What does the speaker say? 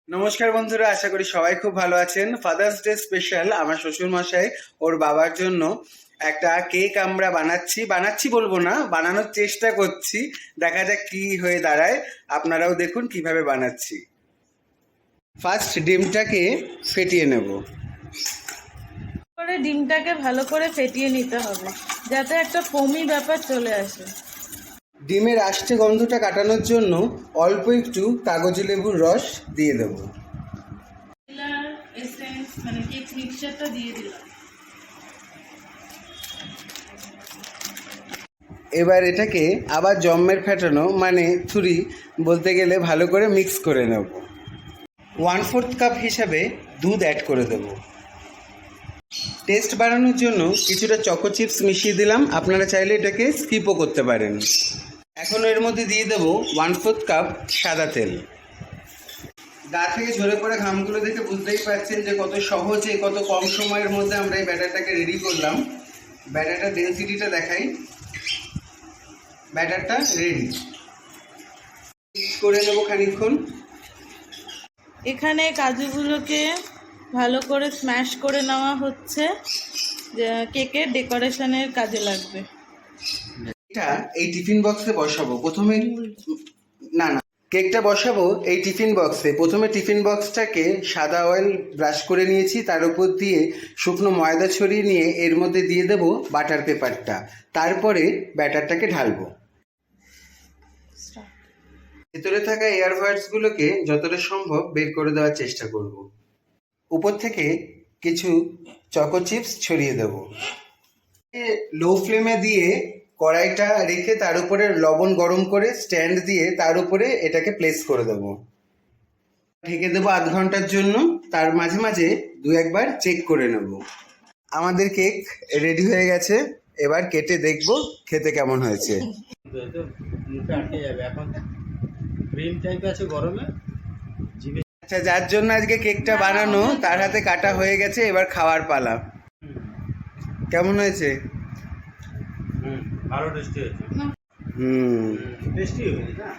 নমস্কার বন্ধুরা, আশা করি সবাই খুব ভালো আছেন। ফাদার্স ডে স্পেশাল আমার শ্বশুর মশাই ওর বাবার জন্য একটা কেক আমরা বানাচ্ছি বলবো না, বানানোর চেষ্টা করছি। দেখা যাক কি হয়ে দাঁড়ায়, আপনারাও দেখুন কিভাবে বানাচ্ছি। ফার্স্ট ডিমটাকে ফেটিয়ে নেব। ডিমটাকে ভালো করে ফেটিয়ে নিতে হবে যাতে একটা ফোমি ব্যাপার চলে আসে। ডিমের আষ্টে গন্ধটা কাটানোর জন্য অল্প একটু কাগজি লেবুর রস দিয়ে দেব। এসেন্স মানে কেক মিক্সচারটা দিয়ে দিলাম। এবার এটাকে আবার জম্মের ফেটানো মানে ছুরি বলতে গেলে ভালো করে মিক্স করে নেব। 1/4 কাপ হিসাবে দুধ অ্যাড করে দেব। টেস্ট বাড়ানোর জন্য কিছুটা চকো চিপস মিশিয়ে দিলাম, আপনারা চাইলে এটাকে স্কিপও করতে পারেন। এখন এর মধ্যে দিয়ে দেব 1/4 কাপ সাদা তেল। গা থেকে ঝরে পড়ে ঘামগুলো দেখে বুঝতেই পারছেন যে কত সহজে কত কম সময়ের মধ্যে আমরা এই ব্যাটারটাকে রেডি করলাম। ব্যাটারটার ডেন্সিটিটা দেখাই। ব্যাটারটা রেডি, মিক্স করে নেব খানিকক্ষণ। এখানে কাজুগুলোকে ভালো করে স্ম্যাশ করে নেওয়া হচ্ছে, কেকের ডেকোরেশনের কাজে লাগবে। এটা এই টিফিন বক্সে বসাবো প্রথমে। না, কেকটা বসাবো এই টিফিন বক্সে। প্রথমে টিফিন বক্সটাকে সাদা অয়েল ব্রাশ করে নিয়েছি, তার উপর দিয়ে শুকনো ময়দা ছড়িয়ে নিয়ে এর মধ্যে দিয়ে দেব বাটার পেপারটা। তারপরে ব্যাটারটাকে ঢালবো। ভেতরে থাকা এয়ার হোয়াইটসগুলোকে যতটা সম্ভব বের করে দেওয়ার চেষ্টা করব। উপর থেকে কিছু চকো চিপস ছড়িয়ে দেব। লো ফ্লেমে দিয়ে কড়াইটা রেখে তার উপরে লবণ গরম করে স্ট্যান্ড দিয়ে তার উপরে এটাকে প্লেস করে দেব। ঢেকে দেবো আধ ঘন্টার জন্য। তার মাঝে মাঝে দু একবার চেক করে নেব। আমাদের কেক রেডি হয়ে গেছে, এবার কেটে দেখব খেতে কেমন হয়েছে। আচ্ছা, যার জন্য আজকে কেকটা বানানো তার হাতে কাটা হয়ে গেছে, এবার খাওয়ার পালা। কেমন হয়েছে? ভালো টেস্টি হয়েছে। হুম, টেস্টি হয়েছে না।